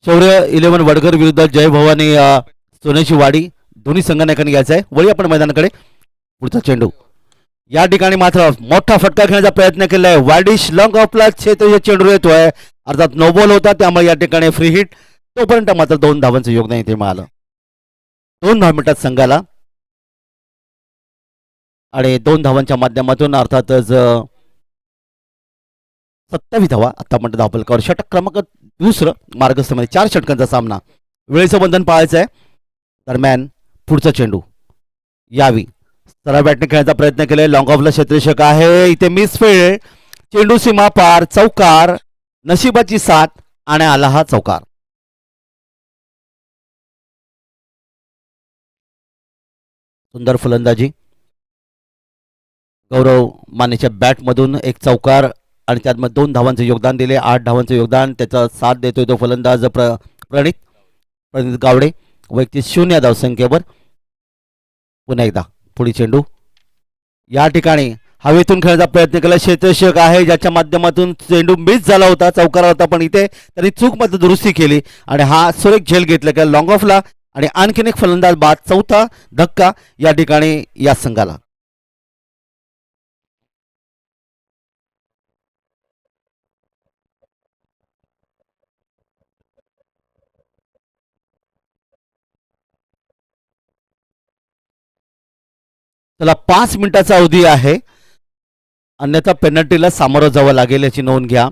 शौर्य 11 वडकर विरुद्ध जय भवानी सोन्याची वाडी दोन्ही संघांनी घ्यायचा आहे. वळी आपण मैदानाकडे. पुढचा चेंडू या ठिकाणी मात्र मोठा फटका खेळण्याचा प्रयत्न केलाय. वाडिश लॉंग ऑफला क्षेत्र चेंडू येतोय. अर्थात नो बॉल होता त्यामुळे या ठिकाणी फ्री हिट. तोपर्यंत मात्र 2 धावांचं योगदान इथे मिळालं. 2 मिनिटात संघाला आणि 2 धावांच्या माध्यमातून अर्थातच 27 धावा आतापर्यंत धावफलकावर. षटक क्रमांक दुसरं मार्गस्थामध्ये 4 षटकांचा सामना. वेळेचं बंधन पाळायचं आहे. दरम्यान पुढचा चेंडू यावी सरळ बॅटने खेळण्याचा प्रयत्न केलाय. लॉंग ऑफला क्षेत्ररक्षक आहे. इथे मिसफील्ड. चेंडू सीमा पार. चौकार. नशिबाची साथ आणि आला हा चौकार. सुंदर फलंदाजी. गौरव मानेच्या बॅटमधून एक चौकार आणि त्यातमध्ये 2 धावांचं योगदान दिले. 8 धावांचं योगदान. त्याचा साथ देतोय तो फलंदाज प्रणित गावडे. वैयक्तिक 0 धावसंख्येवर. पुन्हा एकदा पुढील चेंडू या ठिकाणी हवेतून खेळण्याचा प्रयत्न केला. क्षेत्ररक्षक आहे ज्याच्या माध्यमातून चेंडू मिस झाला होता. चौकार होता पण इथे त्यांनी चूक मध्ये दुरुस्ती केली आणि हा सुरेख झेल घेतला की लॉंग ऑफला आणि आणखीन एक फलंदाज बाद. चौथा धक्का या ठिकाणी या संघाला. चला 5 मिनिटाचा अवधी आहे. अन्यथा पेनल्टीला सामोरं जावं लागेल याची नोंद घ्या.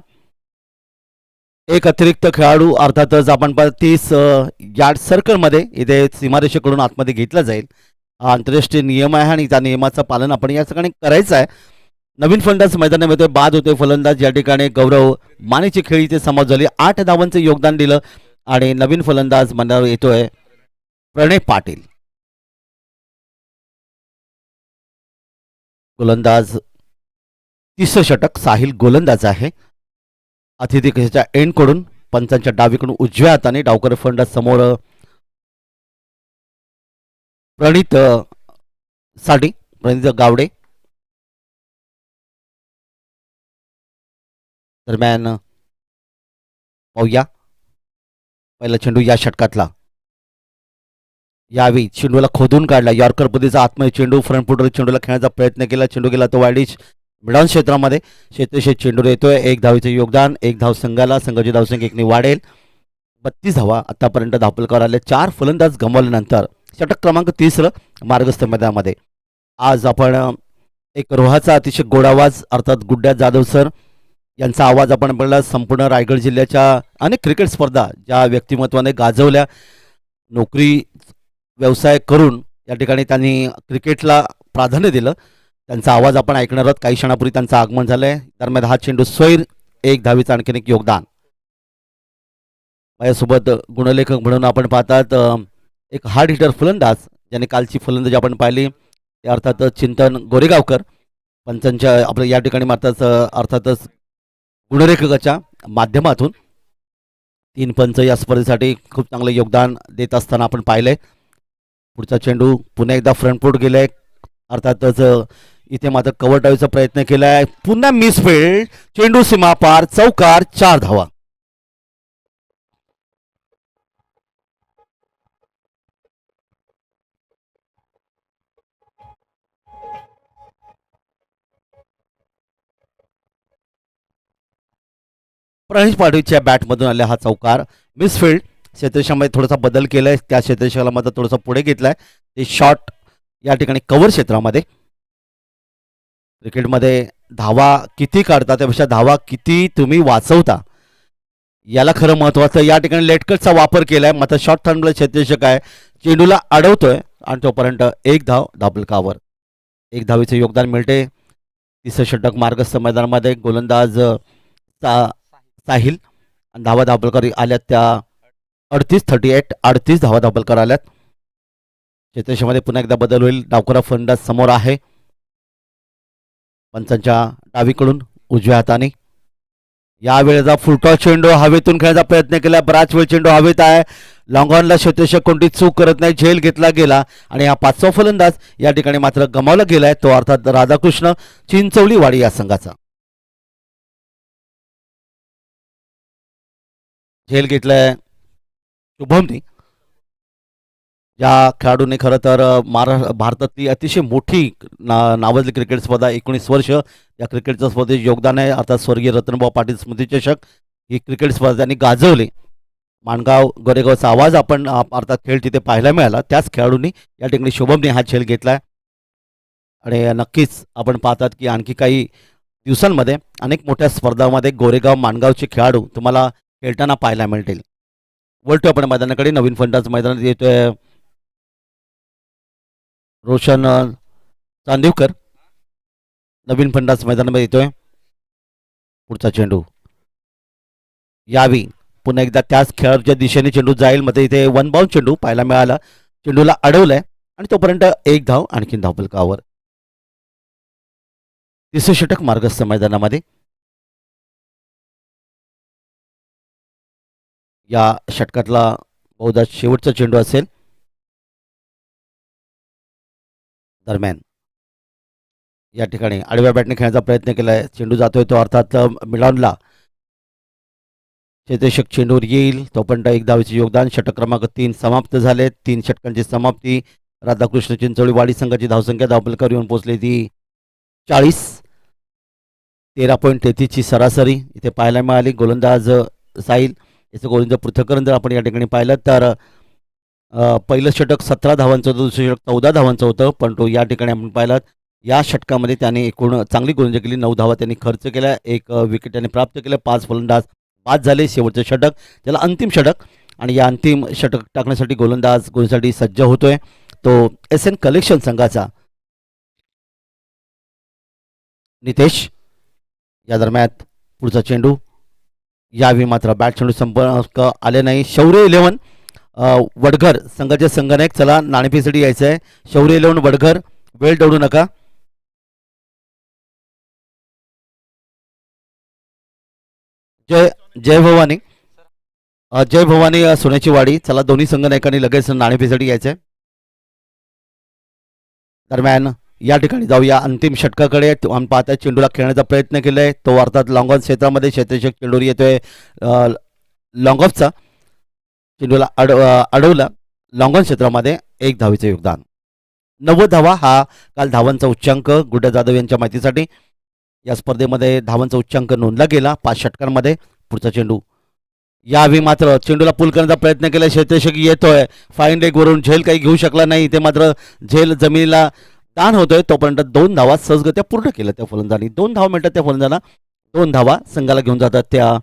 एक अतिरिक्त खेळाडू अर्थातच आपण 30 यार्ड सर्कलमध्ये इथे सीमारेषेकडून आतमध्ये घेतला जाईल. हा आंतरराष्ट्रीय नियम आहे आणि त्या नियमाचं पालन आपण या ठिकाणी करायचं आहे. नवीन फलंदाज मैदानामध्ये बाद होते. फलंदाज या ठिकाणी गौरव मानेची खेळी इथे समाप्त झाली. 8 धावांचं योगदान दिलं आणि नवीन फलंदाज मंडळावर येतोय प्रणय पाटील. गोलंदाज तिसरं षटक साहिल गोलंदाज आहे. अतिथी कशाच्या एंडकडून पंचांच्या डावीकडून उजव्या हाताने डावकर फलंदाज समोर प्रणित गावडे. दरम्यान पाहूया पहिला चेंडू या षटकातला. यावेळी चेंडूला खोदून काढला. यॉर्कर पद्धतीचा आत्मय चेंडू फ्रंट फुटर चेंडूला खेळण्याचा प्रयत्न केला. चेंडू गेला तो वाईडिश मिडॉन क्षेत्रामध्ये. क्षेत्रशेष चेंडू येतोय. 1 धावेचं योगदान. 1 धाव संघाला. संघाची धावसंख्या 1ने वाढेल. 32 धावा आतापर्यंत धावफलकावर आले. 4 फलंदाज गमावल्यानंतर षटक क्रमांक 3 मार्गस्थ मैदानामध्ये. आज आपण एक रोहाचा अतिशय गोड आवाज अर्थात गुड्डा जाधव सर यांचा आवाज आपण पाहिला. संपूर्ण रायगड जिल्ह्याच्या अनेक क्रिकेट स्पर्धा ज्या व्यक्तिमत्वाने गाजवल्या. नोकरी व्यवसाय करून या ठिकाणी त्यांनी क्रिकेटला प्राधान्य दिलं. त्यांचा आवाज आपण ऐकणार आहोत. काही क्षणापूर्वी त्यांचं आगमन झालंय. दरम्यान हा चेंडू स्वैर. 1 धावेचं आणखीन एक योगदान. माझ्यासोबत गुणलेखक म्हणून आपण पाहतात एक हार्ड हिटर फलंदाज ज्याने कालची फलंदाजी आपण पाहिली ते अर्थात चिंतन गोरेगावकर. पंचांच्या आपल्या या ठिकाणी मात्र अर्थातच गुणलेखकाच्या माध्यमातून 3 पंच या स्पर्धेसाठी खूप चांगलं योगदान देत असताना आपण पाहिलंय. पुढचा चेंडू पुन्हा एकदा फ्रंट फूट गेलाय. अर्थातच इथे मात्र कव्हर डावीचा प्रयत्न केलाय. पुन्हा मिसफील्ड. चेंडू सीमा पार. चौकार. 4 धावा. प्रणीश पाटीलच्या बॅटमधून आल्या हा चौकार. मिसफील्ड. क्षेत्ररक्षकामध्ये थोडासा बदल केलाय. त्या क्षेत्ररक्षकाला मात्र थोडासा पुढे घेतलाय. ते शॉट या ठिकाणी कव्हर क्षेत्रामध्ये. क्रिकेटमध्ये धावा किती काढता त्यापेक्षा धावा किती तुम्ही वाचवता याला खरं महत्वाचं. या ठिकाणी लेटकटचा वापर केलाय. मात्र शॉर्ट थर्मला क्षेत्ररक्षक आहे. चेंडूला अडवतोय आणि तोपर्यंत 1 धाव धावफलकावर. 1 धावेचे योगदान मिळते. तिसरं षटक मार्गस्थ मैदानामध्ये. गोलंदाज साहिल आणि धावा धावफलकार आल्यात त्या 38 धावा धावफलकार आल्यात. क्षेत्रक्षमध्ये पुन्हा एकदा बदल होईल. डावकरा फलंदाज समोर आहे. पंचांच्या डावीकडून उजव्या हाताने. यावेळेचा फुलटॉस चेंडू हवेतून खेळण्याचा प्रयत्न केला. बराच वेळ चेंडू हवेत आहे. लॉंगॉनला क्षेत्ररक्षक कोणती चूक करत नाही. झेल घेतला गेला आणि हा 5वा फलंदाज या ठिकाणी मात्र गमावला गेलाय. तो अर्थात राधाकृष्ण चिंचवलीवाडी या संघाचा. झेल घेतलाय शुभमनी या खेळाडूने खरं तर भारतातली अतिशय मोठी नावाजली क्रिकेट स्पर्धा 19 वर्ष या क्रिकेटच्या स्पर्धेत योगदान आहे. आता स्वर्गीय रतनभाऊ पाटील स्मृती चषक ही क्रिकेट स्पर्धा त्यांनी गाजवली. माणगाव गोरेगावचा आवाज आपण अर्थात खेळ तिथे पाहायला मिळाला. त्याच खेळाडूंनी या ठिकाणी शुभमने हा झेल घेतला आणि नक्कीच आपण पाहतात की आणखी काही दिवसांमध्ये अनेक मोठ्या स्पर्धांमध्ये गोरेगाव माणगावचे खेळाडू तुम्हाला खेळताना पाहायला मिळतील. वळतो आपण मैदानाकडे. नवीन फलंदाज मैदानात येतोय रोशन चांदिवकर. नवीन फलंदाज मैदानामध्ये येतोय. पुढचा चेंडू यावी पुन्हा एकदा त्याच खेळाडूच्या दिशेने चेंडू जाईल. मध्ये इथे वन बाउंड चेंडू पाहायला मिळाला. चेंडूला अडवलंय आणि तोपर्यंत एक धाव आणखीन धावफलकावर. तिसरे षटक मार्गस्थ मैदानामध्ये. या षटकातला बहुधा शेवटचा चेंडू असेल. दरम्यान या ठिकाणी आडव्या बॅटने खेळण्याचा प्रयत्न केलाय. चेंडू जातोय तो अर्थात मिडॉनला. क्षेत्ररक्षक चेंडूवर येईल तोपर्यंत एक धावेचे योगदान. षटक क्रमांक 3 समाप्त झाले. 3 षटकांची समाप्ती. राधाकृष्ण चिंचोळी वाडी संघाची धावसंख्या धावफलकावर येऊन पोहोचली ती 40. 13.33 ची सरासरी इथे पाहायला मिळाली. गोलंदाज साहिल याचं गोलंदाज पृथक्करण जर आपण या ठिकाणी पाहिलं तर पहिलं षटक 17 धावांचं होतं. दुसरं षटक 14 धावांचं होतं. पण तो या ठिकाणी आपण पाहिलं या षटकामध्ये त्याने एकूण चांगली गोलंदाजी केली. 9 धावा त्यांनी खर्च केल्या. 1 विकेट त्याने प्राप्त केलं. 5 फलंदाज बाद झाले. शेवटचं षटक त्याला अंतिम षटक आणि या अंतिम षटक टाकण्यासाठी गोलंदाज गोलसाठी सज्ज होतोय तो SN कलेक्शन संघाचा नितेश. या दरम्यान पुढचा चेंडू यावी मात्र बॅट चेंडू संपर्क आले नाही. शौर्य 11 वडघर संघाचे संघनायक. चला नाणेफेसाठी यायचं आहे. शौर्य 11 वडघर वेळ दौडू नका. जय भवानी जय भवानी सोन्याची वाडी. चला दोन्ही संघनायकांनी लगेच नाणेफेसाठी यायचंय. दरम्यान या ठिकाणी जाऊया अंतिम षटकाकडे. आपण पाहताय चेंडूला खेळण्याचा प्रयत्न केलाय तो अर्थात लॉंग ऑन क्षेत्रामध्ये. क्षेत्ररक्षक चेंडूवर येतोय लॉंग ऑफचा. चेंडूला अडवला लॉंग ऑन क्षेत्रामध्ये. 1 धावेचे योगदान. 90 धावा हा काल धावांचा उच्चांक गुड्डा जाधव यांच्या माहितीसाठी. या स्पर्धेमध्ये धावांचा उच्चांक नोंदला गेला 5 षटकांमध्ये. पुढचा चेंडू यावी मात्र चेंडूला पूल करण्याचा प्रयत्न केला. क्षेत्ररक्षक येतोय फाईन लेग वरून. झेल काही घेऊ शकला नाही. इथे मात्र झेल जमिनीला ताण होतोय. तोपर्यंत 2 धावा सहजगत्या पूर्ण केल्या त्या फलंदाजांनी. 2 धावा मिळतात त्या फलंदाजांना. 2 धावा संघाला घेऊन जातात त्या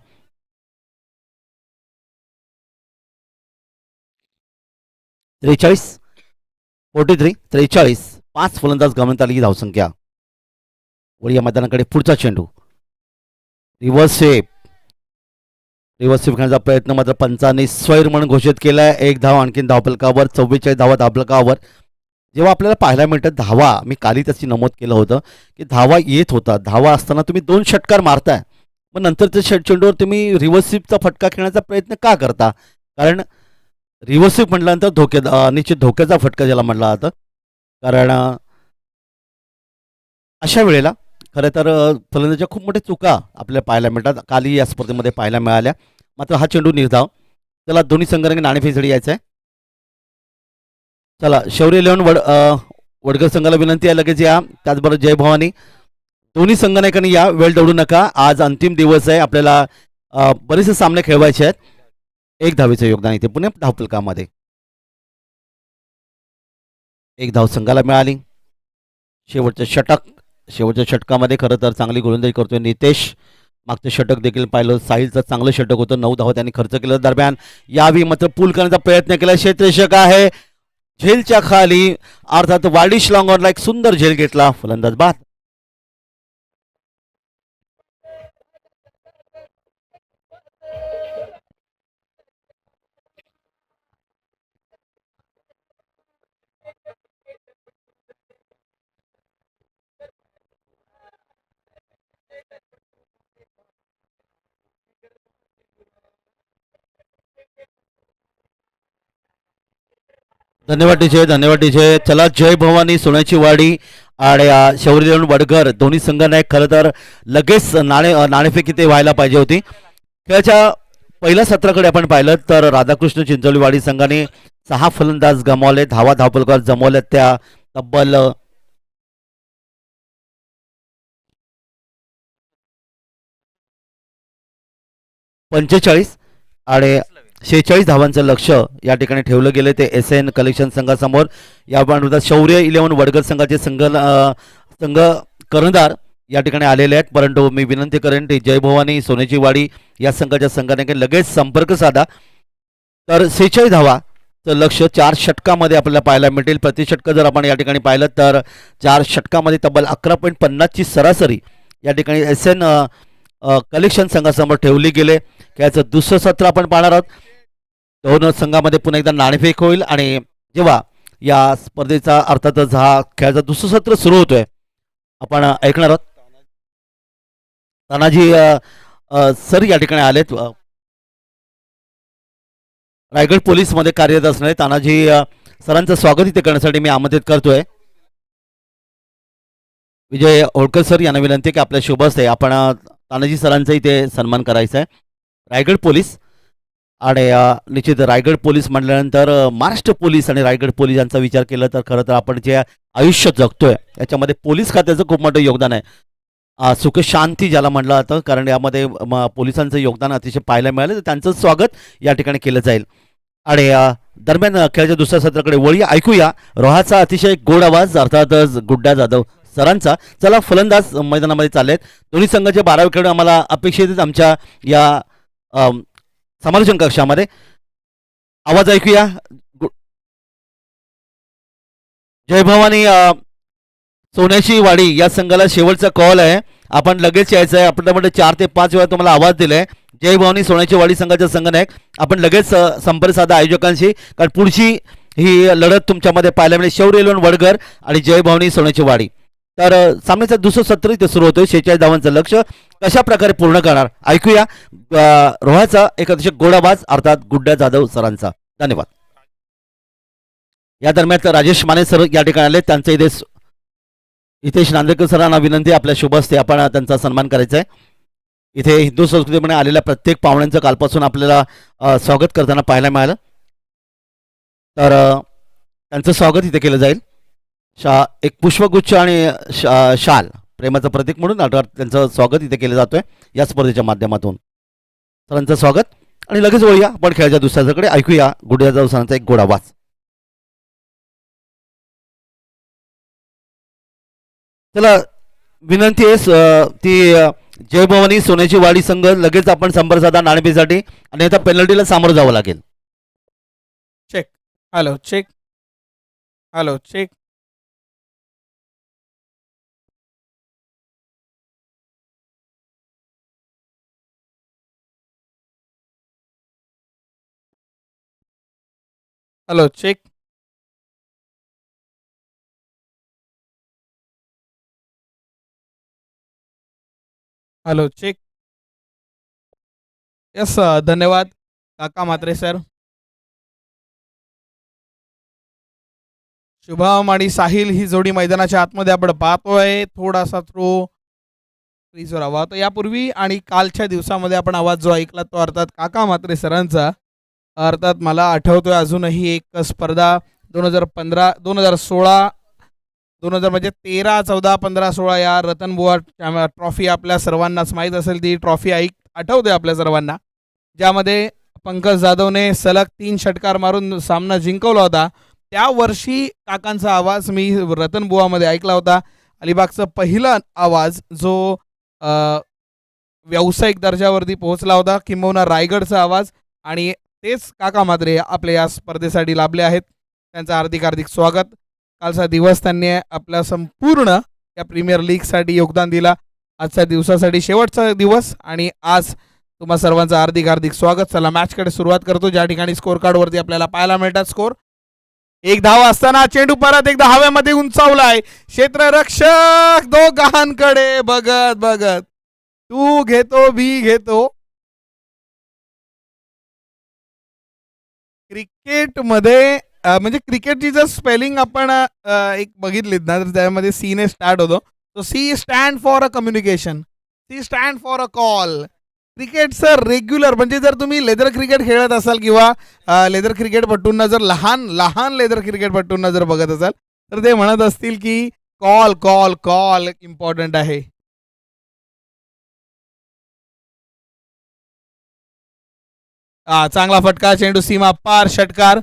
43. 5 फलंदाज गमवण्यात आली ही धावसंख्या. वर या मैदानाकडे पुढचा चेंडू रिव्हर्स स्वीप खेळण्याचा प्रयत्न मात्र पंचांनी स्वैर म्हणून घोषित केलाय. 1 धाव आणखीन धावफलकावर. 44 धावा धावफलकावर. जेव्हा आपल्याला पाहायला मिळतात धावा, मी काली त्याची नमूद केलं होतं की धावा येत होता. धावा असताना तुम्ही 2 षटकार मारताय, मग नंतरच्या चेंडूवर तुम्ही रिव्हर्स स्वीपचा फटका खेळण्याचा प्रयत्न का करता? कारण रिव्हर्स स्वीप म्हटल्यानंतर निश्चित धोक्याचा फटका ज्याला म्हटला जातं. कारण अशा वेळेला खरं तर फलंदाजाच्या खूप मोठ्या चुका आपल्याला पाहायला मिळतात. काली या स्पर्धेमध्ये पाहायला मिळाल्या. मात्र हा चेंडू निर्धाव. त्याला दोन्ही संघाने नाणेफेकसाठी यायचं आहे. चला शौर्य 11 वडगर संघाला विनंती आहे लगेच या. त्याचबरोबर जय भवानी दोन्ही संघनायकांनी या. वेळ दौडू नका. आज अंतिम दिवस आहे. आपल्याला बरेचसे सामने खेळवायचे आहेत. 1 धावेचं योगदान इथे पुणे धावफलकामध्ये. 1 धाव संघाला मिळाली. शेवटच्या षटकामध्ये खरं तर चांगली गोलंदाजी करतोय नितेश. मागचं षटक देखील पाहिलं. साहिलचं चांगलं षटक होतं. 9 धावा त्यांनी खर्च केलं. दरम्यान यावी मात्र पूल करण्याचा प्रयत्न केला. क्षेत्ररक्षक आहे झेलच्या खाली. अर्थात वाडिश लॉंगॉनला एक सुंदर झेल घेतला. फलंदाज बाद. धन्यवाद डीजे. चला जय भवानी सोन्याची वाडी आणि शौर्य वडगर दोन्ही संघांना खरं तर लगेच नाणेफेक इथे व्हायला पाहिजे होती. खेळाच्या पहिल्या सत्राकडे आपण पाहिलं तर राधाकृष्ण चिंचोलीवाडी संघाने 6 फलंदाज गमावले, धावपलकर जमवल्या त्या तब्बल 45 आणि 46 धावांचं लक्ष या ठिकाणी ठेवलं गेले ते एस एन कलेक्शन संघासमोर. या विरोधात शौर्य 11 वडगर संघाचे संघ कर्णधार या ठिकाणी आलेले आहेत, परंतु मी विनंती करेन की जय भवानी सोनेची वाडी या संघाच्या संघाने लगेच संपर्क साधा तर 46 धावाचं लक्ष 4 षटकामध्ये आपल्याला पाहायला मिळतील. प्रति षटक जर आपण या ठिकाणी पाहिलं तर 4 षटकामध्ये तब्बल 11.50 ची सरासरी या ठिकाणी एस एन कलेक्शन संघासमोर ठेवली गेले. याचं दुसरं सत्र आपण पाहणार आहोत. दोन संघामध्ये पुन्हा एकदा नाणेफेक होईल आणि जेव्हा या स्पर्धेचा अर्थातच हा खेळाचं दुसरं सत्र सुरू होतोय आपण ऐकणार आहोत. तानाजी सर या ठिकाणी आलेत, रायगड पोलीस मध्ये कार्यरत असणारे तानाजी सरांचं स्वागत इथे करण्यासाठी मी आमंत्रित करतोय. विजय होळकर सर यांना विनंती की आपल्या शुभ हस्ते आपण तानाजी सरांचा इथे सन्मान करायचा आहे. रायगड पोलीस आणि निश्चित रायगड पोलीस म्हटल्यानंतर महाराष्ट्र पोलीस आणि रायगड पोलीस यांचा विचार केला तर खरं तर आपण जे आयुष्य जगतोय याच्यामध्ये पोलीस खात्याचं खूप मोठं योगदान आहे. सुख शांती ज्याला म्हटलं जातं, कारण यामध्ये पोलिसांचं योगदान अतिशय पाहायला मिळालं, तर त्यांचं स्वागत या ठिकाणी केलं जाईल. आणि दरम्यान खेळाच्या दुसऱ्या सत्राकडे वळी ऐकूया रोहाचा अतिशय गोड आवाज अर्थातच गुड्डा जाधव सरांचा. चला फलंदाज मैदानामध्ये चाललेत, दोन्ही संघाचे 12 खेळाडू आम्हाला अपेक्षित आहेत आमच्या या समालोचन कक्षामध्ये. आवाज ऐकूया. जय भवानी सोन्याची वाडी या संघाला शेवटचा कॉल आहे, आपण लगेच यायचं आहे. आपल्यामध्ये 4 ते 5 वेळा तुम्हाला आवाज दिलाय. जय भवानी सोन्याची वाडी संघाचा संघनायक आपण लगेच संपर्क साधा आयोजकांशी, कारण पुढची ही लढत तुमच्यामध्ये पाहायला मिळेल. शौर्य 11 वडगर आणि जय भवानी सोन्याची वाडी. तर सामन्याचं दुसरं सत्र इथे सुरू होतोय. 46 धावांचं लक्ष कशा प्रकारे पूर्ण करणार ऐकूया रोहाचा एक अतिशय गोड आवाज अर्थात गुड्डा जाधव सरांचा. धन्यवाद. या दरम्यान राजेश माने सर या ठिकाणी आले, त्यांचं इथे हितेश नांदेकर सरांना विनंती आपल्या शुभ हस्ते आपण त्यांचा सन्मान करायचा आहे. इथे हिंदू संस्कृतीमध्ये आलेल्या प्रत्येक पाहुण्यांचं कालपासून आपल्याला स्वागत करताना पाहायला मिळालं, तर त्यांचं स्वागत इथे केलं जाईल. एक पुष्पगुच्छ आणि शाल प्रेमाचं प्रतीक म्हणून त्यांचं स्वागत इथे केलं जातोय या स्पर्धेच्या माध्यमातून. सरांचं स्वागत आणि लगेच वळूया आपण खेळाच्या दुसऱ्या सत्राकडे. ऐकूया गुड्डा जाधव सरांचा एक गोड आवाज. चला विनंती आहे ती जय भवानी सोन्याची वाडी संघ लगेच आपण संपर्क साधा नाणेफेकीसाठी, आणि आता पेनल्टीला सामोरं जावं लागेल. Check. Hello check. Hello check. Hello check. Hello check. Yes धन्यवाद काका म्हात्रे सर. शुभम आणि साहिल ही जोडी मैदानाच्या आतमध्ये आपण पाहतोय. थोडासा थ्रो क्रीजवर हवा होता यापूर्वी, आणि कालच्या दिवसामध्ये आपण आवाज जो ऐकला तो अर्थात काका म्हात्रे सरांचा. अर्थात मला आठवतोय अजूनही एक स्पर्धा 2015 2016 2000 म्हणजे 13 14 15 16 या रतनबुवा ट्रॉफी आपल्या सर्वांनाच माहीत असेल. ती ट्रॉफी आठवते आपल्या सर्वांना, ज्यामध्ये पंकज जाधवने सलग 3 षटकार मारून सामना जिंकवला होता. त्या वर्षी काकांचा आवाज मी रतनबुवामध्ये ऐकला होता. अलिबागचा पहिला आवाज जो व्यावसायिक दर्जावरती पोहोचला होता, किंबहुना रायगडचा आवाज, आणि तेच काका म्हात्रे आपल्या या स्पर्धेसाठी लाभले आहेत. त्यांचं हार्दिक हार्दिक स्वागत. कालचा दिवस त्यांनी आपल्या संपूर्ण या प्रीमियर लीगसाठी योगदान दिला. आजच्या दिवसासाठी शेवटचा दिवस, आणि आज तुम्हा सर्वांचं हार्दिक हार्दिक स्वागत. चला मॅचकडे सुरुवात करतो, ज्या ठिकाणी स्कोर कार्डवरती आपल्याला पाहायला मिळतात स्कोर. एक धाव असताना चेंडू परत एकदा हवेमध्ये उंचावलाय. क्षेत्ररक्षक दोघांकडे बघत बघत तू घेतो बी घेतो. क्रिकेटमध्ये म्हणजे क्रिकेटची जर स्पेलिंग आपण एक बघितलीत ना, तर त्यामध्ये सी ने स्टार्ट होतो. So C stand for a communication, C stand for a call. क्रिकेटचं रेग्युलर म्हणजे जर तुम्ही लेदर क्रिकेट खेळत असाल किंवा लेदर क्रिकेटपटूंना जर लहान लहान लेदर क्रिकेटपटूंना जर बघत असाल तर ते म्हणत असतील की कॉल कॉल कॉल इम्पॉर्टंट आहे. चांगला फटका, चेंडू सीमा पार, षटकार.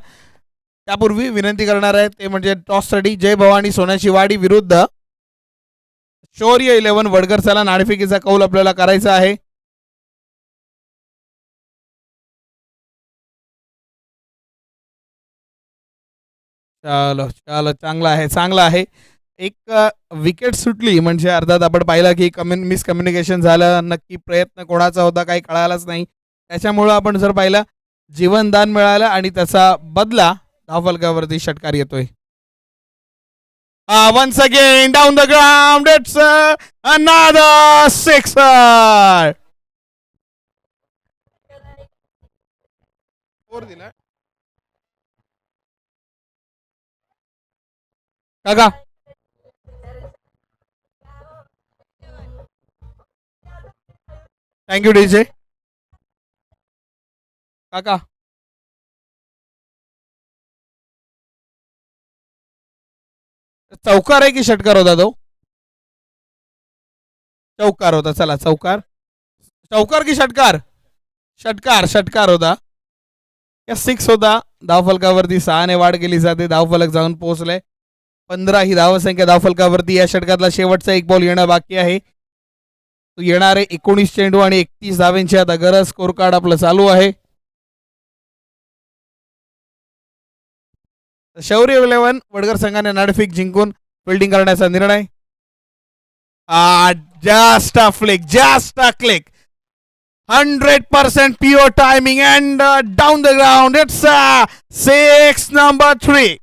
त्यापूर्वी विनंती करणार आहे ते म्हणजे टॉससाठी जय भवानी सोन्याची वाडी विरुद्ध शौर्य 11 वडगरसाला नाणेफेकीचा कौल आपल्याला करायचा आहे. चलो चलो, चांगला आहे चांगला आहे. एक विकेट सुटली म्हणजे अर्थात आपण पाहिलं की मिसकम्युनिकेशन झालं. नक्की प्रयत्न कोणाचा होता काही कळायलाच नाही. त्याच्यामुळं आपण जर पाहिलं जीवनदान मिळालं आणि त्याचा बदला धावफलकावरती षटकार येतोय. Once again down the ground it's another sixer. Four दिला काका. थँक्यू डीजे काका. चौकार आहे की षटकार होता तो? चौकार होता. चला चौकार. चौकार की षटकार? षटकार षटकार होता. या 6 होता. धावफलकावरती 6 ने वाढ केली जाते. धावफलक जाऊन पोहोचले. 15 ही धावसंख्या धावफलकावरती. या षटकातला शेवटचा एक बॉल येणं बाकी आहे. तो येणारे 19 चेंडू आणि 31 धावेंची आता गरज. स्कोर कार्ड आपलं चालू आहे. शौर्य 11 वडगर संघाने नाणेफेक जिंकून फिल्डिंग करण्याचा निर्णय. Just a flick, just a click. 100% pure timing and down the ground. It's 6 number 3.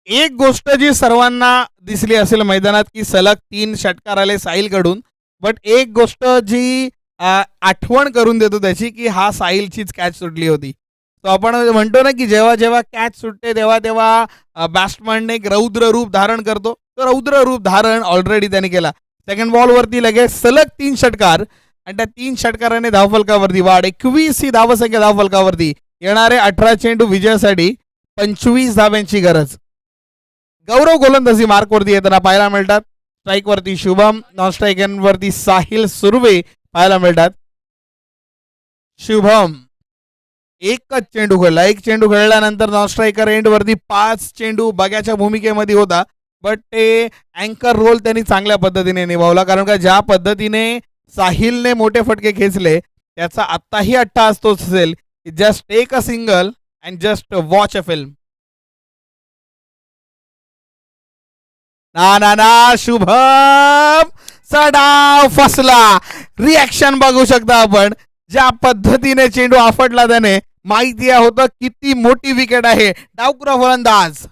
एक गोष्ट जी सर्वांना दिसली असेल मैदानात की सलग 3 षटकार आले साहिल कडून. बट एक गोष्ट जी आठवण करून देतो त्याची की हा साहिलचीच कॅच सुटली होती. तो आपण म्हणतो ना की जेव्हा जेव्हा कॅच सुटते तेव्हा तेव्हा बॅट्समन एक रौद्र रूप धारण करतो. तो रौद्र रूप धारण ऑलरेडी त्याने केला. सेकंड बॉलवरती लगेच सलग 3 षटकार आणि त्या 3 षटकाराने धावफलकावरती वाढ. 21 ही धावसंख्या धावफलकावरती. येणारे 18 चेंडू विजयासाठी 25 धाव्यांची गरज. गौरव गोलंदाजी मार्कवरती येताना पाहायला मिळतात. स्ट्राईकवरती शुभम, नॉन स्ट्राईकवरती साहिल सुर्वे पाहायला मिळतात. शुभम एकच चेंडू खेळला. एक चेंडू खेळल्यानंतर नॉन स्ट्रायकर एंडवरती 5 चेंडू बग्याच्या भूमिकेमध्ये होता. बट ते अँकर रोल त्यांनी चांगल्या पद्धतीने निभावला. कारण का ज्या पद्धतीने साहिलने मोठे फटके खेचले त्याचा आत्ताही अट्टा असतोच असेल. Just take a single and just watch a film. ना ना ना, शुभम डाव फसला. रिॲक्शन बघू शकता आपण. ज्या पद्धतीने चेंडू आपटला त्याने माहिती होतं किती मोठी विकेट आहे. डावकुरा फलंदाज.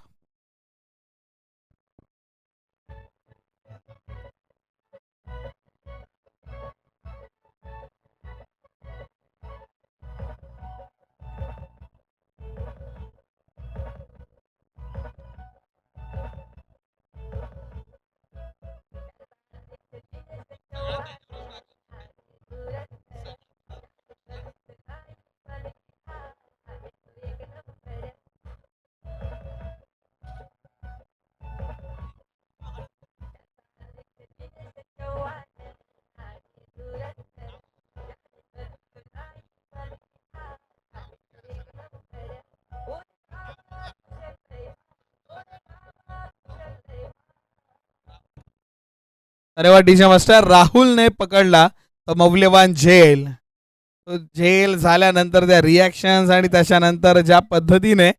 अरे वा डीजे मास्टर. राहुलने पकडला तो मौल्यवान झेल. तो झेल झाल्यानंतर त्या रिॲक्शन्स आणि त्याच्यानंतर ज्या पद्धतीने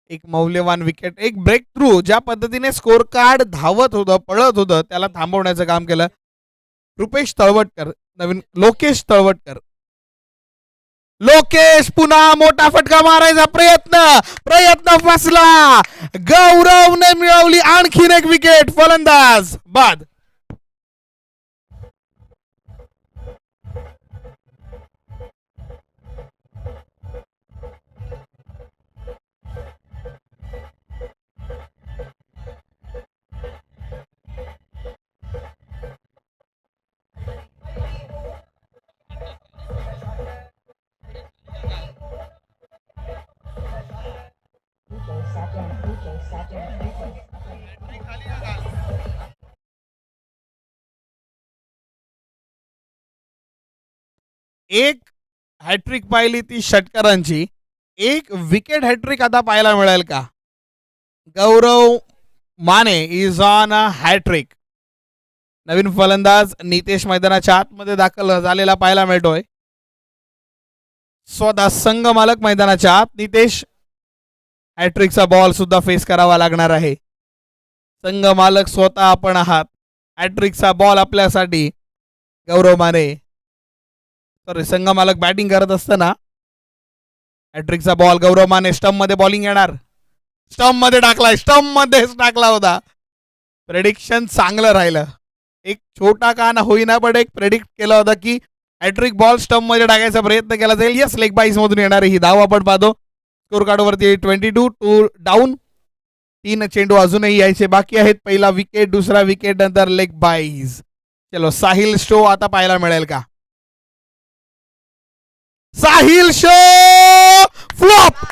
एक मौल्यवान विकेट, एक ब्रेक थ्रू, ज्या पद्धतीने स्कोर कार्ड धावत होतं पळत होतं त्याला थांबवण्याचं काम केलं रुपेश तळवटकर, नवीन लोकेश तळवटकर. लोकेश पुन्हा मोठा फटका मारायचा प्रयत्न फसला. गौरवने मिळवली आणखीन एक विकेट. फलंदाज बाद. एक हॅट्रिक पाहिली ती षटकारांची. एक विकेट हॅट्रिक आता पाहायला मिळेल का? Gaurav Mane is on a hattrick. नवीन फलंदाज नितेश मैदानाच्या आतमध्ये दाखल झालेला पाहायला मिळतोय. स्वतः संघ मालक मैदानाच्या आत. नितेश, हॅट्रिकचा बॉल सुद्धा फेस करावा लागणार आहे. संघ मालक स्वतः आपण आहात. हॅट्रिकचा बॉल आपल्यासाठी. गौरव माने, सॉरी, संघ मालक बॅटिंग करत असताना हॅट्रिकचा बॉल. गौरव माने स्टंप मध्ये बॉलिंग येणार. स्टंप मध्ये टाकलाय. स्टंप मध्येच टाकला होता. प्रेडिक्शन चांगलं राहिलं. एक छोटा का ना होईना पण एक प्रेडिक्ट केलं होतं की हॅट्रिक बॉल स्टंप मध्ये टाकायचा प्रयत्न केला जाईल. यस, लेग बाईस मधून येणारी ही धाव आपण पाहतो. स्कोर कार्ड वरती 22 टू डाऊन. 3 चेंडू अजूनही यायचे बाकी आहेत. पहिला विकेट, दुसरा विकेट, नंतर लेग बाईज. चलो, साहिल शो आता पाहायला मिळेल का? Sahil show flop.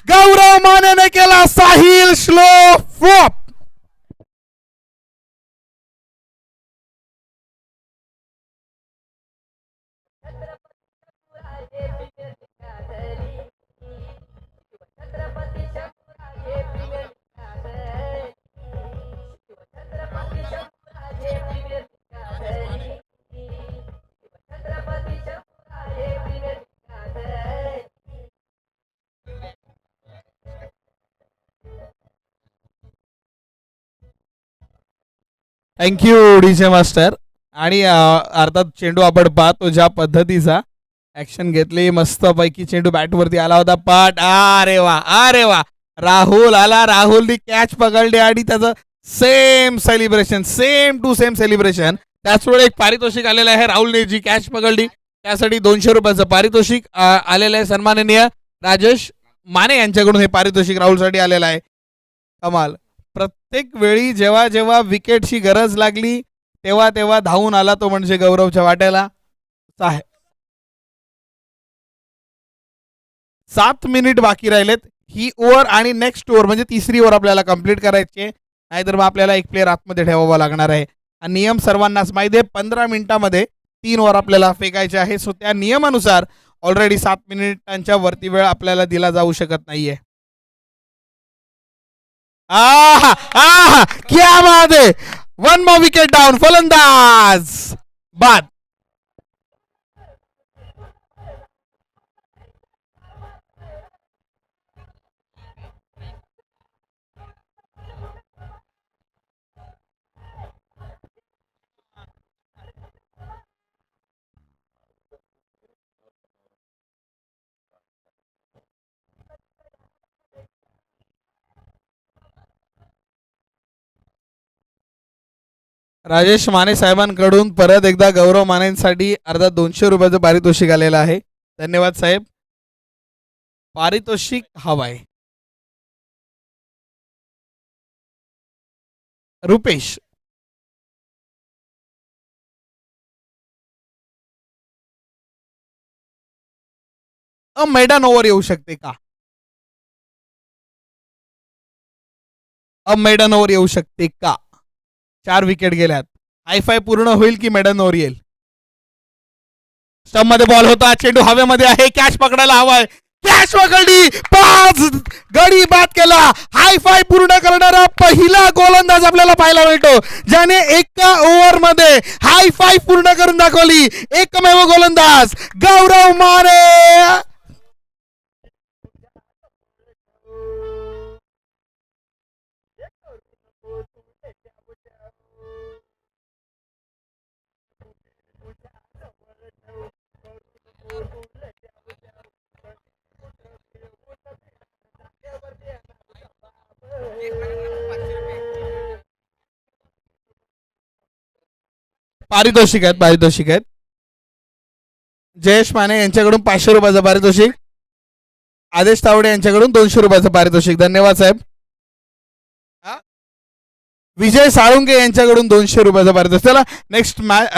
गौरव मानेने केला Sahil show flop. Thank you DJ master. आणि अर्थात चेंडू आपण पाहतो ज्या पद्धतीचा ऍक्शन घेतली. मस्त पैकी चेंडू बॅटवरती आला होता. पाट, अरे वा, अरे वा. राहुल आला. राहुलनी कॅच पकडली आणि त्याचं same celebration, same to same celebration. त्याचवेळी एक पारितोषिक आलेलं आहे. राहुलने जी कॅच पकडली त्यासाठी 200 रुपयाचं पारितोषिक आलेलं आहे. सन्माननीय राजेश माने यांच्याकडून हे पारितोषिक राहुलसाठी आलेलं आहे. कमाल. प्रत्येक वेळी जेव्हा जेव्हा विकेटची गरज लागली तेव्हा तेव्हा धावून आला तो म्हणजे गौरवच्या वाट्याला. 7 मिनिट बाकी राहिलेत. ही ओव्हर आणि नेक्स्ट ओव्हर म्हणजे तिसरी ओव्हर आपल्याला कंप्लीट करायची आहे. नाहीतर मग आपल्याला एक प्लेअर आतमध्ये ठेवावा लागणार आहे. हा नियम सर्वांनाच माहिती आहे. 15 मिनिटांमध्ये 3 ओव्हर आपल्याला फेकायचे आहे. सो त्या नियमानुसार ऑलरेडी 7 मिनिटांच्या वरती वेळ आपल्याला दिला जाऊ शकत नाहीये. आहा, आहा, क्या बात है. 1 more विकेट डाऊन. फलंदाज बाद. राजेश माने साहेबांकडून परत एकदा गौरव मानेंसाठी अर्धा 200 रुपयाचं पारितोषिक आलेलं आहे. धन्यवाद साहेब. पारितोषिक हवाय. रुपेश, मैदान ओव्हर येऊ शकते का? मैदान ओव्हर येऊ शकते का? 4 विकेट गेल्यात. हायफाय पूर्ण होईल की मैदान ओव्हर येईल? स्टंप मध्ये बॉल होता. चेंडू हवेमध्ये आहे. कॅच पकडायला हवाय. कॅच पकडली. 5 गडी बाद केला. हायफाय पूर्ण करणारा पहिला गोलंदाज आपल्याला पाहायला मिळतो ज्याने एका ओव्हर मध्ये हायफाय पूर्ण करून दाखवली. एकमेव गोलंदाज गौरव माने. पारितोषिक आहेत. जयेश माने यांच्याकडून 500 रुपयाचं पारितोषिक. आदेश तावडे यांच्याकडून 200 रुपयाचं पारितोषिक. धन्यवाद साहेब. विजय साळुंके यांच्याकडून 200 रुपयाचं पारितोषिक. चला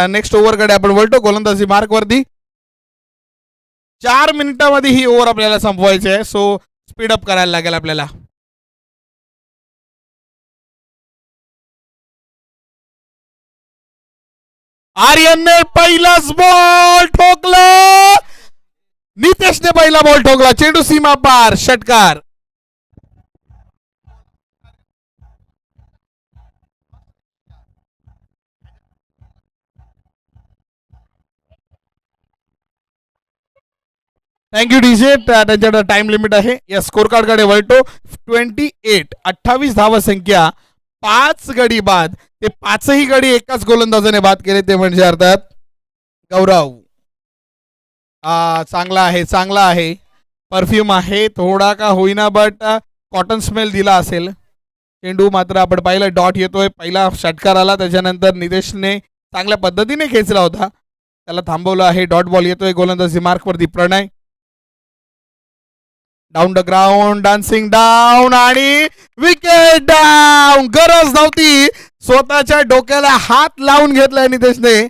नेक्स्ट ओव्हरकडे आपण वळतो. गोलंदाजी मार्क वरती 4 मिनिटांमध्ये ही ओव्हर आपल्याला संपवायची आहे. सो स्पीड अप करायला लागेल आपल्याला. आर्यनने पहिलाच बॉल ठोकला. नितेशने पहिला बॉल ठोकला. चेंडू सीमा पार. षटकार. Thank you DJ. त्यांच्याकडे टाइम लिमिट आहे. या स्कोर कार्ड कडे वळतो. 28 धावा संख्या, 5 गडी बाद. ते 5ही गडी एकाच गोलंदाजाने बाद केले, ते म्हणजे अर्थात गौरव. चांगला आहे. परफ्यूम आहे थोडा का होईना, बट कॉटन स्मेल दिला असेल. चेंडू मात्र आपण पाहिलं डॉट येतोय. पहिला षटकार आला, त्याच्यानंतर नितेशने चांगल्या पद्धतीने खेचला होता, त्याला थांबवलं आहे. डॉट बॉल येतोय. गोलंदाजी मार्कवरती Pranay. Down the ground, dancing down आणि विकेट डाऊन. गरज नव्हती, स्वतःच्या डोक्याला हात लावून घेतलाय नितेशने.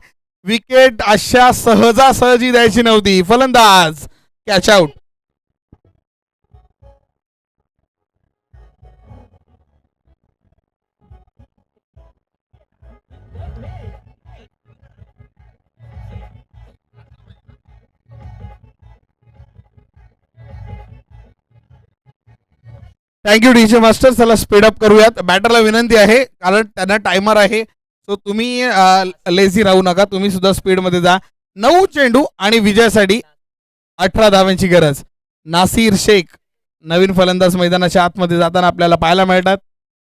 विकेट अशा सहजासहजी द्यायची नव्हती. फलंदाज catch out. Thank you DJ master. चला स्पीड अप करूयात. बॅटरला विनंती आहे, कारण त्यांना टायमर आहे. सो तुम्ही लेझी राहू नका, तुम्ही सुद्धा स्पीड मध्ये जा. 9 चेंडू आणि विजयासाठी 18 धावांची गरज. नासिर शेख नवीन फलंदाज मैदानाच्या आतमध्ये जाताना आपल्याला पाहायला मिळतात.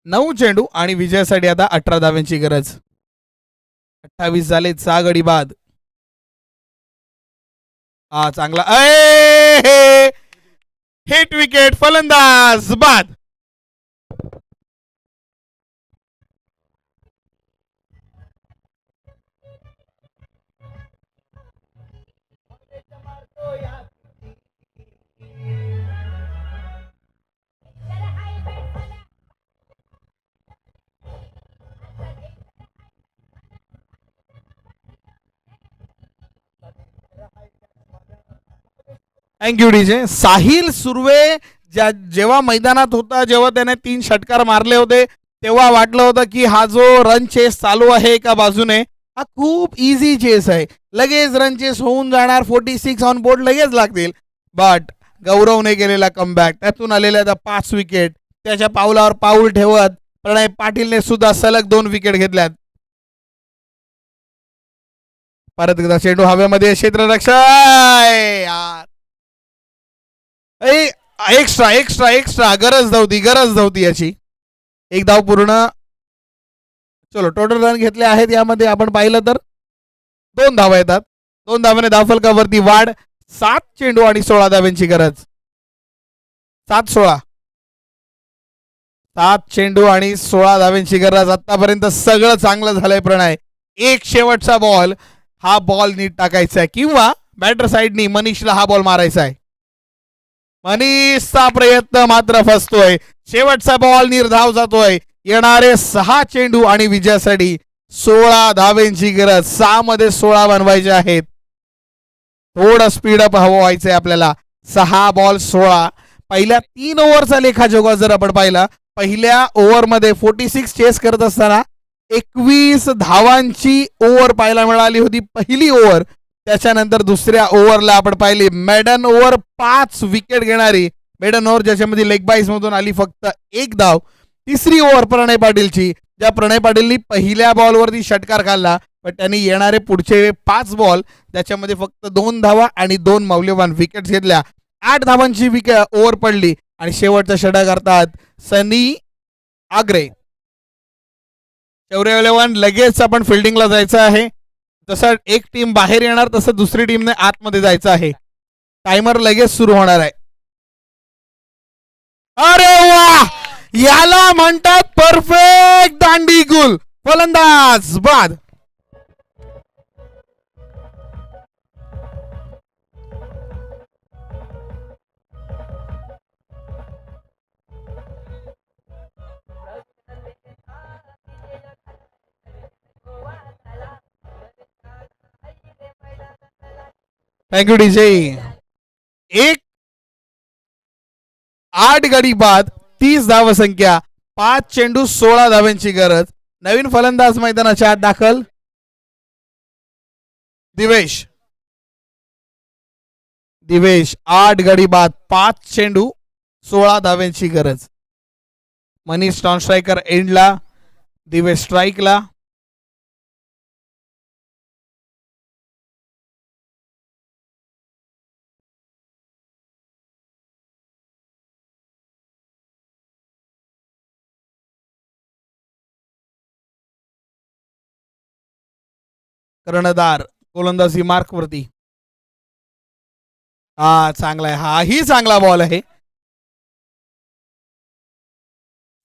9 चेंडू आणि विजयासाठी आता 18 धावांची गरज. 28 झाले, 6 गडी बाद. चांगला हिट विकेट. फलंदाज बाद. Thank you DJ. साहिल सुर्वे जेव्हा मैदानात होता, जेव्हा त्याने 3 षटकार मारले होते, तेव्हा वाटलं होतं की हा जो रन चेस चालू आहे एका बाजूने, हा खूप इझी चेस आहे, लगेच रन चेस होऊन जाणार, 46 ऑन बोर्ड लगेच लागतील. बट गौरवने केलेला कमबॅक, त्यातून आलेल्या 5 विकेट, त्याच्या पावलावर पाऊल ठेवत प्रणय पाटीलने सुद्धा सलग 2 विकेट घेतल्यात. परत एकदा चेंडू हवेमध्ये. क्षेत्ररक्षक एक्स्ट्रा गरज नव्हती याची. 1 धाव पूर्ण. चलो टोटल रन घेतले आहेत यामध्ये आपण पाहिलं तर 2 धावा येतात. 2 धावाने धावफलकावरती वाढ. 7 चेंडू आणि 16 धावांची गरज. 7 चेंडू आणि 16 धावांची गरज. आतापर्यंत सगळं चांगलं झालंय प्रणय. एक शेवटचा बॉल, हा बॉल नीट टाकायचा आहे, किंवा बॅटर साइडनी मनीषला हा बॉल मारायचा आहे. मनीषचा प्रयत्न मात्र फसतोय. शेवटचा बॉल निर्धाव जातोय. येणारे 6 चेंडू आणि विजयासाठी 16 धावेंची गरज. 6 मध्ये 16 बनवायचे आहेत. थोडं स्पीडअप हवं व्हायचंय आपल्याला. 6 बॉल 16. पहिल्या 3 ओव्हरचा लेखाजोखा जर आपण पाहिला, पहिल्या ओव्हरमध्ये 46 चेस करत असताना 21 धावांची ओव्हर पाहायला मिळाली होती पहिली ओव्हर. त्याच्यानंतर दुसऱ्या ओव्हरला आपण पाहिली मेडन ओव्हर, 5 विकेट घेणारी मेडन ओव्हर, ज्याच्यामध्ये लेग बाईस मधून आली फक्त 1 धाव. तिसरी ओव्हर प्रणय पाटीलची, ज्या प्रणय पाटीलनी पहिल्या बॉलवरती षटकार खाल्ला, पण त्यांनी येणारे पुढचे 5 बॉल त्याच्यामध्ये फक्त 2 धावा आणि 2 मौल्यवान विकेट घेतल्या. 8 धावांची विकेट ओव्हर पडली आणि शेवटचा षटकार करतात सनी आग्रे. चौरे 11 लगेच आपण फिल्डिंगला जायचं आहे. जसं एक टीम बाहेर येणार तसं दुसरी टीमने आतमध्ये जायचं आहे. टायमर लगेच सुरू होणार आहे. अरे वा, याला म्हणतात परफेक्ट दांडी गुल. फलंदाज बाद. Thank you DJ. 8 गडी बाद, 30 धावसंख्या, 5 चेंडू 16 धावांची गरज. नवीन फलंदाज मैदानाच्या आत दाखल. दिवेश. 8 गडी बाद, 5 चेंडू 16 धावांची गरज. मनीष नॉन स्ट्रायकर एंडला, दिवेश स्ट्राईकला. कर्णधार गोलंदाजी मार्क वरती. हा चांगला आहे, हा ही चांगला बॉल आहे.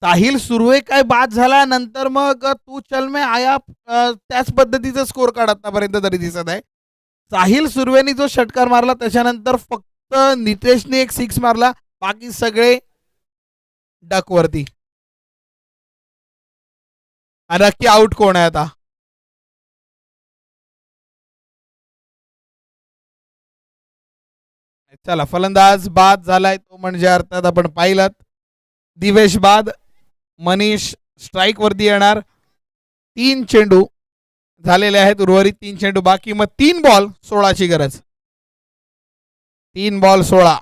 साहिल सुर्वे काय बाद झाला, नंतर मग तू चल में आया, त्याच पद्धतीचा स्कोर कार्ड आतापर्यंत तरी दिसत आहे. साहिल सुर्वेनी जो षटकार मारला त्याच्यानंतर फक्त नितेशने एक 6 मारला, बाकी सगळे डक वरती. नक्की आउट कोण आहे आता? चला, फलंदाज बाद झालाय तो म्हणजे अर्थात आपण पाहिलं. दिवेश बाद, मनीष स्ट्राईक वरती येणार. 3 चेंडू झालेले आहेत, उर्वरित 3 चेंडू बाकी. मग 3 बॉल 16ची गरज. 3 बॉल 16.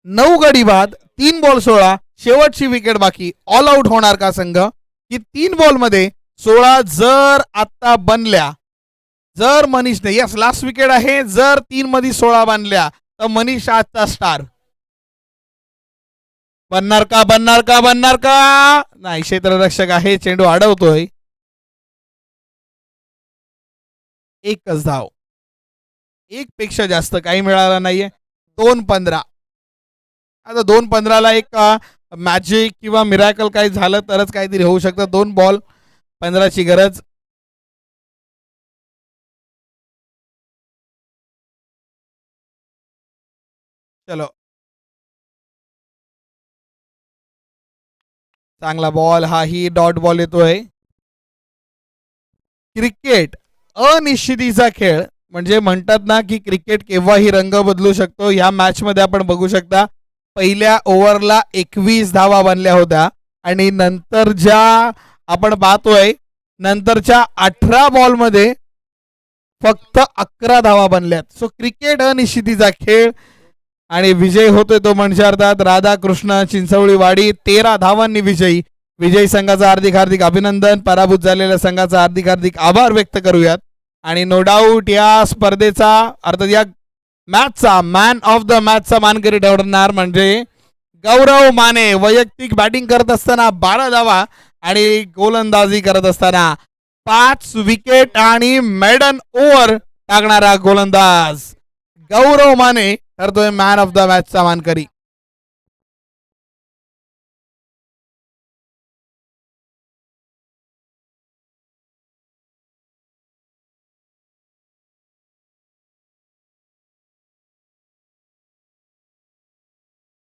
9 गडी बाद, 3 बॉल 16, शेवटची विकेट बाकी. ऑल आउट होणार का संघ? की 3 बॉल मध्ये 16 जर आता बनल्या, जर मनीषने, यस लास्ट विकेट आहे, जर 3 मध्ये 16 बांधल्या तर मनीष आजचा स्टार. बनणार का? बनणार का? बनणार का? नाही, क्षेत्ररक्षक आहे, चेंडू अडवतोय. एकच धाव, एक पेक्षा जास्त काही मिळाला नाहीये. 2-15. आता 2-15ला एक मॅजिक किंवा मिराकल काही झालं तरच काहीतरी होऊ शकतं. 2 बॉल 15ची गरज. चलो, चांगला बॉल, हा ही डॉट बॉल येतोय. क्रिकेट अनिश्चितीचा खेळ, म्हणजे म्हणतात ना की क्रिकेट केव्हाही रंग बदलू शकतो. या मॅच मध्ये आपण बघू शकता पहिल्या ओव्हरला 21 धावा बनल्या होत्या आणि नंतर ज्या आपण पाहतोय नंतरच्या 18 बॉल मध्ये फक्त 11 धावा बनल्यात. सो क्रिकेट अनिश्चितीचा खेळ आणि विजय होतोय तो म्हणजे अर्थात राधाकृष्ण चिंचवळीवाडी. 13 धावांनी विजयी. विजयी संघाचा हार्दिक हार्दिक अभिनंदन. पराभूत झालेल्या संघाचा हार्दिक हार्दिक आभार व्यक्त करूयात. आणि नो डाऊट या स्पर्धेचा अर्थात या मॅचचा मॅन ऑफ द मॅचचा मानकरी ठरणार म्हणजे गौरव माने. वैयक्तिक बॅटिंग करत असताना 12 धावा आणि गोलंदाजी करत असताना 5 विकेट आणि मेडन ओव्हर टाकणारा गोलंदाज गौरव माने ठरतोय मॅन ऑफ द मॅचचा मानकरी.